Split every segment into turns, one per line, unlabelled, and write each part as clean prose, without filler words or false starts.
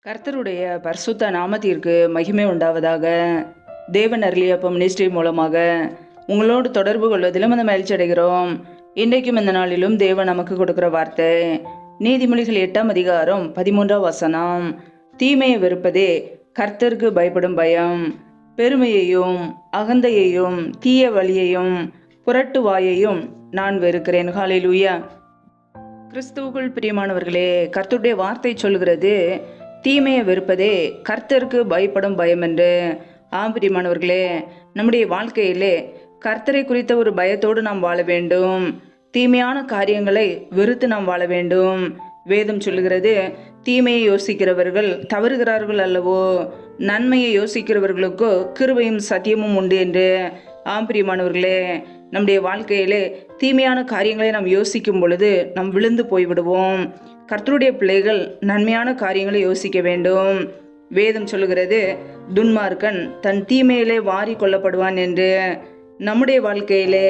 கர்த்தருடைய பரிசுத்த நாமத்திற்கு மகிமை உண்டாவதாக. தேவன் அருளியப்ப மினிஸ்ட்ரி மூலமாக உங்களோடு தொடர்பு கொள்வதிலும் அந்த மகிழ்ச்சி அடைகிறோம். இன்றைக்கும் இந்த நாளிலும் தேவன் நமக்கு கொடுக்கிற வார்த்தை நீதிமொழிகள் 8ஆம் அதிகாரம் 13ஆம் வசனம். தீமையை வெறுப்பதே கர்த்தருக்கு பயப்படும் பயம். பெருமையையும் அகந்தையையும் தீய வழியையும் புரட்டு வாயையும் நான் வெறுக்கிறேன். ஹல்லேலூயா. கிறிஸ்துவுக்குள் பிரியமானவர்களே, கர்த்தருடைய வார்த்தை சொல்கிறது தீமையை வெறுப்பதே கர்த்தருக்கு பயப்படும் பயம் என்று. பிரியமானவர்களே, நம்முடைய வாழ்க்கையிலே கர்த்தரை குறித்த ஒரு பயத்தோடு நாம் வாழ வேண்டும். தீமையான காரியங்களை வெறுத்து நாம் வாழ வேண்டும். வேதம் சொல்லுகிறது, தீமையை யோசிக்கிறவர்கள் தவறுகிறார்கள் அல்லவோ, நன்மையை யோசிக்கிறவர்களுக்கோ கிருபையும் சத்தியமும் உண்டு என்று. பிரியமானவர்களே, நம்முடைய வாழ்க்கையிலே தீமையான காரியங்களை நாம் யோசிக்கும் பொழுது நாம் விழுந்து போய்விடுவோம். கர்த்தருடைய பிள்ளைகள் நன்மையான காரியங்களை யோசிக்க வேண்டும். வேதம் சொல்லுகிறது, துன்மார்க்கன் தன் தீமையிலே வாரி கொள்ளப்படுவான் என்று. நம்முடைய வாழ்க்கையிலே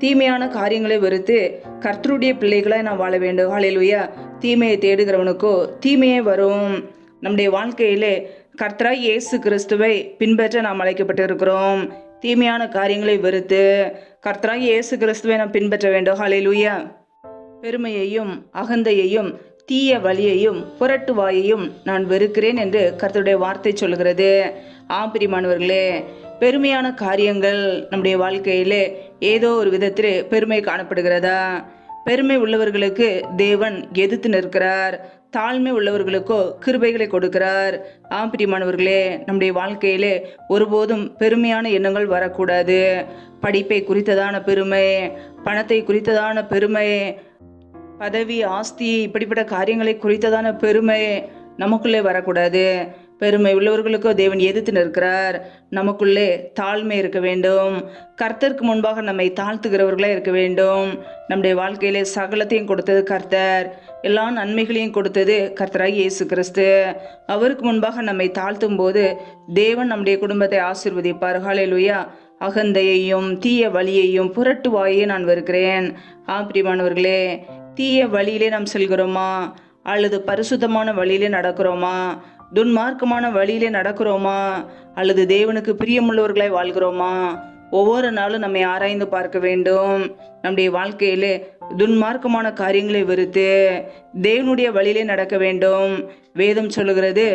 தீமையான காரியங்களை வெறுத்து கர்த்தருடைய பிள்ளைகளை நாம் வாழ வேண்டும். ஹல்லேலூயா. தீமையை தேடுகிறவனுக்கோ தீமையே வரும். நம்முடைய வாழ்க்கையிலே கர்த்தராய் இயேசு கிறிஸ்துவை பின்பற்ற நாம் அழைக்கப்பட்டிருக்கிறோம். தீமையான காரியங்களை வெறுத்து கர்த்தராய் இயேசு கிறிஸ்துவை நாம் பின்பற்ற வேண்டும். ஹல்லேலூயா. பெருமையையும் அகந்தையையும் தீய வழியையும் புரட்டு வாயையும் நான் வெறுக்கிறேன் என்று கர்த்தருடைய வார்த்தை சொல்கிறது. பிரியமானவர்களே, பெருமையான காரியங்கள் நம்முடைய வாழ்க்கையிலே ஏதோ ஒரு விதத்தில் பெருமை காணப்படுகிறதா? பெருமை உள்ளவர்களுக்கு தேவன் எதிர்த்து நிற்கிறார். தாழ்மை உள்ளவர்களுக்கோ கிருபைகளை கொடுக்கிறார். பிரியமானவர்களே, நம்முடைய வாழ்க்கையிலே ஒருபோதும் பெருமையான எண்ணங்கள் வரக்கூடாது. படிப்பை குறித்ததான பெருமை, பணத்தை குறித்ததான பெருமை, பதவி ஆஸ்தி, இப்படிப்பட்ட காரியங்களை குறித்ததான பெருமை நமக்குள்ளே வரக்கூடாது. பெருமை உள்ளவர்களுக்கோ தேவன் எதிர்த்து நிற்கிறார். நமக்குள்ளே தாழ்மை இருக்க வேண்டும். கர்த்தருக்கு முன்பாக நம்மை தாழ்த்துகிறவர்களே இருக்க வேண்டும். நம்முடைய வாழ்க்கையிலே சகலத்தையும் கொடுத்தது கர்த்தர். எல்லா நன்மைகளையும் கொடுத்தது கர்த்தராகிய இயேசு கிறிஸ்து. அவருக்கு முன்பாக நம்மை தாழ்த்தும் போது தேவன் நம்முடைய குடும்பத்தை ஆசீர்வதிப்பார். ஹல்லேலூயா. அகந்தையையும் தீய வழியையும் புரட்டு வாயையும் நான் வெறுக்கிறேன். பிரியமானவர்களே, தீய வழியிலே நாம் செல்கிறோமா அல்லது பரிசுத்தமான வழியிலே நடக்கிறோமா? துன்மார்க்கமான வழியிலே நடக்கிறோமா அல்லது தேவனுக்கு பிரியமுள்ளவர்களாய் வாழ்கிறோமா? ஒவ்வொரு நாளும் நம்மை ஆராய்ந்து பார்க்க வேண்டும். நம்முடைய வாழ்க்கையிலே துன்மார்க்கமான காரியங்களை வெறுத்து தேவனுடைய வழியிலே நடக்க வேண்டும். வேதம் சொல்லுகிறது,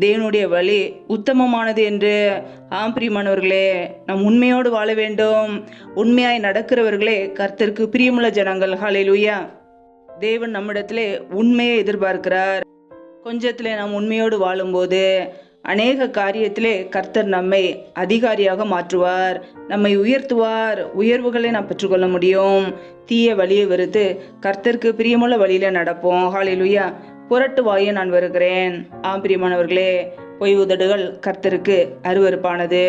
தேவனுடைய வழி உத்தமமானது என்று. பிரியமானவர்களே, நாம் உண்மையோடு வாழ வேண்டும். உண்மையாய் நடக்கிறவர்களே கர்த்தருக்கு பிரியமுள்ள ஜனங்கள். ஹல்லேலூயா. தேவன் நம்மிடத்திலே உண்மையை எதிர்பார்க்கிறார். கொஞ்சத்திலே நாம் உண்மையோடு வாழும்போது அநேக காரியத்திலே கர்த்தர் நம்மை அதிகாரியாக மாற்றுவார், நம்மை உயர்த்துவார். உயர்வுகளை நாம் பெற்றுக்கொள்ள முடியும். தீய வழியை வெறுத்து கர்த்தருக்கு பிரியமுள்ள வழியில நடப்போம். ஹல்லேலூயா. புரட்டு வாயை நான் வருகிறேன். பிரியமானவர்களே, பொய் உதடுகள் கர்த்தருக்கு அருவருப்பானது.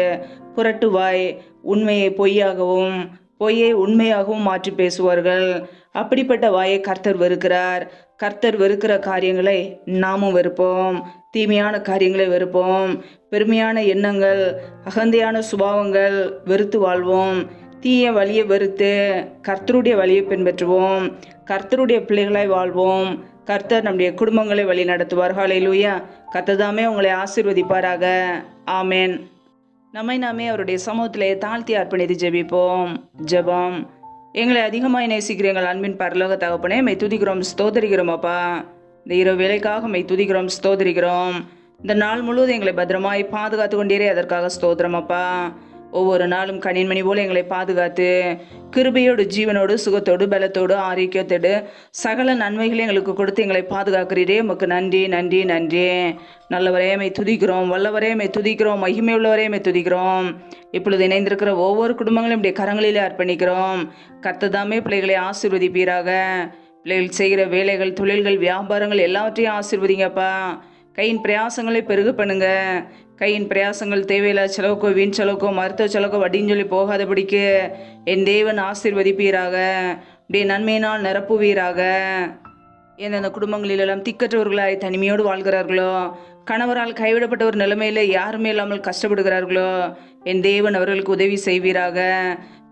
புரட்டு வாய் உண்மையை பொய்யாகவும் பொய்யை உண்மையாகவும் மாற்றி பேசுவார்கள். அப்படிப்பட்ட வாயை கர்த்தர் வெறுக்கிறார். கர்த்தர் வெறுக்கிற காரியங்களை நாமும் வெறுப்போம். தீமையான காரியங்களை வெறுப்போம். பெருமையான எண்ணங்கள், அகந்தையான சுபாவங்கள் வெறுத்து வாழ்வோம். தீய வழியை வெறுத்து கர்த்தருடைய வழியை பின்பற்றுவோம். கர்த்தருடைய பிள்ளைகளாய் வாழ்வோம். கர்த்தர் நம்முடைய குடும்பங்களை வழி நடத்துவார். ஹல்லேலூயா. கர்த்தர் தாமே உங்களை ஆசீர்வதிப்பாராக. ஆமேன். நம்மை நாமே அவருடைய சமூகத்திலே தாழ்த்தி அர்ப்பணித்து ஜெபிப்போம். ஜெபம். எங்களை அதிகமாக நேசிக்கிற எங்கள் அன்பின் பரலோக தகப்பனே, மெய் துதிக்கிறோம், ஸ்தோதரிக்கிறோம் அப்பா. இந்த இரவு வேலைக்காக மெய் துதிக்கிறோம், ஸ்தோதரிக்கிறோம். இந்த நாள் முழுவதும் எங்களை பத்திரமாய் பாதுகாத்து கொண்டீரே, அதற்காக ஸ்தோத்திரம் அப்பா. ஒவ்வொரு நாளும் கண்ணின்மணி போல எங்களை பாதுகாத்து கிருபையோடு ஜீவனோடு சுகத்தோடு பலத்தோடு ஆரோக்கியத்தோடு சகல நன்மைகளை எங்களுக்கு கொடுத்து எங்களை பாதுகாக்கிறீரே, உமக்கு நன்றி நன்றி நன்றி. நல்லவரே மை துதிக்கிறோம், வல்லவரே மை துதிக்கிறோம், மகிமை உள்ளவரே மை துதிக்கிறோம். இப்பொழுது இணைந்திருக்கிற ஒவ்வொரு குடும்பங்களையும் இப்படி கரங்களிலே அர்ப்பணிக்கிறோம். கர்த்ததாமே பிள்ளைகளை ஆசீர்வதிப்பீராக. பிள்ளைகள் செய்கிற வேலைகள், தொழில்கள், வியாபாரங்கள் எல்லாவற்றையும் ஆசீர்வதிங்கப்பா. கையின் பிரயாசங்களை பெருக பண்ணுங்க. கையின் பிரயாசங்கள் தேவையில்ல செலவுக்கோ வீண் செலவுக்கோ மருத்துவ செலவுக்கோ வட்டின்னு சொல்லி போகாதபடிக்கு என் தேவன் ஆசீர்வதிப்பீராக. இப்படியே நன்மையினால் நிரப்புவீராக. எந்தெந்த குடும்பங்களிலெல்லாம் திக்கற்றவர்களாய் தனிமையோடு வாழ்கிறார்களோ, கணவரால் கைவிடப்பட்ட ஒரு நிலைமையில யாருமே இல்லாமல் கஷ்டப்படுகிறார்களோ, என் தேவன் அவர்களுக்கு உதவி செய்வீராக.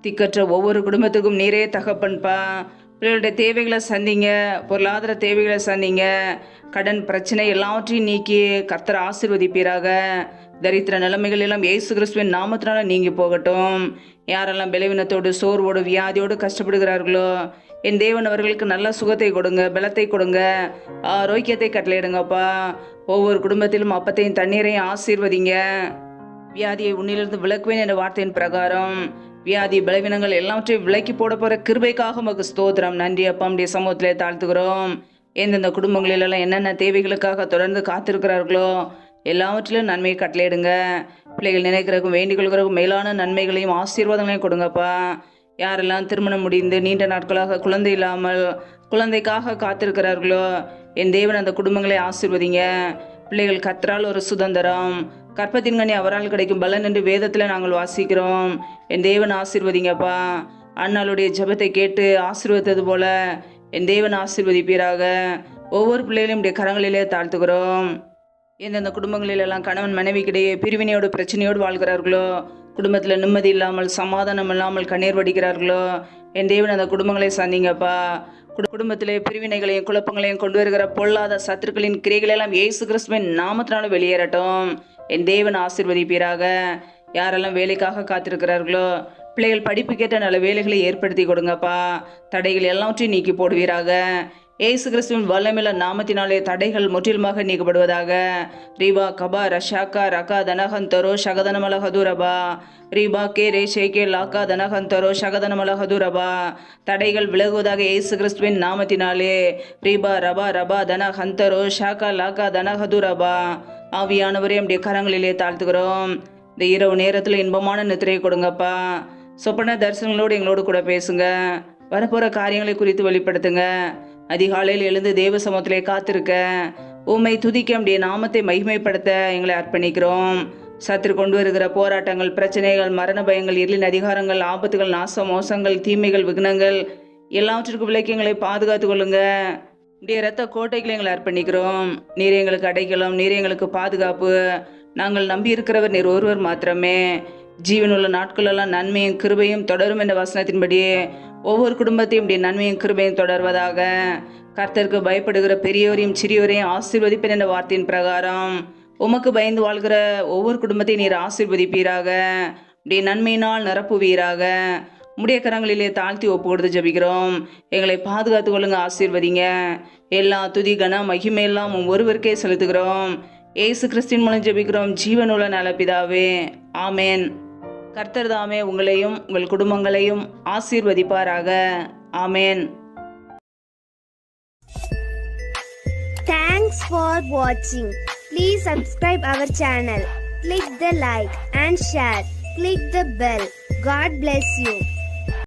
திக்கற்ற ஒவ்வொரு குடும்பத்துக்கும் நீரே தகப்பன்பா. பிள்ளைகளுடைய தேவைகளை சந்திங்க, பொருளாதார தேவைகளை சந்திங்க, கடன் பிரச்சனை எல்லாவற்றையும் நீக்கி கர்த்தர் ஆசீர்வதிப்பீராக. தரித்திர நிலைமைகள் எல்லாம் இயேசு கிறிஸ்துவின் நாமத்தினால நீங்கி போகட்டும். யாரெல்லாம் பலவீனத்தோடு சோர்வோடு வியாதியோடு கஷ்டப்படுகிறார்களோ என் தேவன் அவர்களுக்கு நல்ல சுகத்தை கொடுங்க, பலத்தை கொடுங்க, ஆரோக்கியத்தை கட்டளையிடுங்கப்பா. ஒவ்வொரு குடும்பத்திலும் அப்பத்தையும் தண்ணீரையும் ஆசீர்வதிங்க. வியாதியை உன்னிலிருந்து விலக்குவேன் என்ற வார்த்தையின் பிரகாரம் வியாதி பலவீனங்கள் எல்லாவற்றையும் விலக்கி போட போற கிருபைக்காக உமக்கு ஸ்தோத்திரம். நன்றி அப்பா. நம்முடைய சமூகத்திலே தாழ்த்துகிறோம். எந்தெந்த குடும்பங்களிலெல்லாம் என்னென்ன தேவைகளுக்காக தொடர்ந்து காத்திருக்கிறார்களோ எல்லாவற்றிலும் நன்மையை கட்டளையிடுங்க. பிள்ளைகள் நினைக்கிறதுக்கும் வேண்டிக் கொள்கிறதுக்கும் மேலான நன்மைகளையும் ஆசீர்வாதங்களையும் கொடுங்கப்பா. யாரெல்லாம் திருமணம் முடிந்து நீண்ட நாட்களாக குழந்தை இல்லாமல் குழந்தைக்காக காத்திருக்கிறார்களோ என் தேவன் அந்த குடும்பங்களை ஆசீர்வதிங்க. பிள்ளைகள் கர்த்தரால் ஒரு சுதந்திரம், கற்பத்தின் கனி அவரால் கிடைக்கும் பலன் என்று வேதத்தில் நாங்கள் வாசிக்கிறோம். என் தேவன் ஆசீர்வதிங்கப்பா. அண்ணாளுடைய ஜெபத்தை கேட்டு ஆசீர்வதித்தது போல என் தேவன் ஆசீர்வதிப்பீராக. ஒவ்வொரு பிள்ளைகளையும் உடைய கரங்களிலே தாழ்த்துகிறோம். எந்தெந்த குடும்பங்களிலெல்லாம் கணவன் மனைவிக்கிடையே பிரிவினையோடு பிரச்சனையோடு வாழ்கிறார்களோ, குடும்பத்தில் நிம்மதி இல்லாமல் சமாதானம் இல்லாமல் கண்ணீர் வடிக்கிறார்களோ என் தேவன் அந்த குடும்பங்களை சந்திங்கப்பா. குடும்பத்திலே பிரிவினைகளையும் குழப்பங்களையும் கொண்டு வருகிற பொல்லாத சத்துருக்களின் கிரைகளெல்லாம் இயேசு கிறிஸ்துவின் நாமத்தினால வெளியேறட்டும். என் தேவன் ஆசீர்வதிப்பீராக. யாரெல்லாம் வேலைக்காக காத்திருக்கிறார்களோ பிள்ளைகள் படிப்புக்கேற்ற நல்ல வேலைகளை ஏற்படுத்தி கொடுங்கப்பா. தடைகள் எல்லாவற்றையும் நீக்கி போடுவீராக. ஏசு கிறிஸ்துவின் வல்லமையுள்ள நாமத்தினாலே தடைகள் முற்றிலுமாக நீக்கப்படுவதாக. ரீபா கபா ரஷாக்கா ரகா தனகந்தரோ ஷகதனமல ஹதுரபா. ரீபா கே ரே ஷேகே லாக்கா தனகந்தரோ ஷகதனமல ஹதுரபா. தடைகள் விலகுவதாக ஏசு கிறிஸ்துவின் நாமத்தினாலே. ரீபா ரபா ரபா தனஹந்தரோ ஷாக்கா லாக்கா தனஹதுரபா. ஆவியானவரே நம்முடைய கரங்களிலே தாழ்த்துகிறோம். இந்த இரவு நேரத்தில் இன்பமான நித்திரையை கொடுங்கப்பா. சொப்பன தரிசனங்களோடு எங்களோடு கூட பேசுங்க. வரப்போகிற காரியங்களை குறித்து வெளிப்படுத்துங்க. அதிகாலையில் எழுந்து தேவ சமூகத்திலே காத்திருக்க உம்மை துதிக்க நம்முடைய நாமத்தை மகிமைப்படுத்த எங்களை அர்ப்பணிக்கிறோம். சத்துரு கொண்டு வருகிற போராட்டங்கள், பிரச்சனைகள், மரண பயங்கள், இருளின் அதிகாரங்கள், ஆபத்துகள், நாச மோசங்கள், தீமைகள், விக்னங்கள் எல்லாவற்றிற்கும் விலக்கி எங்களை பாதுகாத்து கொள்ளுங்க. உடைய இரத்த கோட்டைகளை எங்களை அர்ப்பணிக்கிறோம். நீர் எங்களுக்கு அடைக்கலம், நீர் எங்களுக்கு பாதுகாப்பு. நாங்கள் நம்பி இருக்கிறவர் நீர் ஒருவர் மாத்திரமே. ஜீவனுள்ள நாட்களெல்லாம் நன்மையும் கிருபையும் தொடரும் என்ற வசனத்தின்படியே ஒவ்வொரு குடும்பத்தையும் இப்படி நன்மையும் கிருபையும் தொடர்வதாக. கர்த்தருக்கு பயப்படுகிற பெரியோரையும் சிறியோரையும் ஆசீர்வதிப்பேன் என்ற வார்த்தையின் பிரகாரம் உமக்கு பயந்து வாழ்கிற ஒவ்வொரு குடும்பத்தையும் நீர் ஆசீர்வதிப்பீராக. இப்படி நன்மையினால் நிரப்புவீராக. உடைய கரங்களிலே தாழ்த்தி ஒப்பு கொடுத்து ஜெபிக்கிறோம். எங்களை பாதுகாத்து கொள்ளுங்க, ஆசீர்வதிங்க. எல்லா துதி கன மகிமையெல்லாம் ஒருவருக்கே செலுத்துகிறோம். ஏசு கிறிஸ்துவின் மூலம் ஜெபிக்கிறோம் ஜீவனுள்ள நல்ல பிதாவே, ஆமேன். கர்த்தர் தாமே உங்களையும் உங்கள் குடும்பங்களையும் ஆசீர்வதிப்பாராக. ஆமேன்.
Thanks for watching. Please subscribe our channel. Click the like and share. Click the bell. God bless you.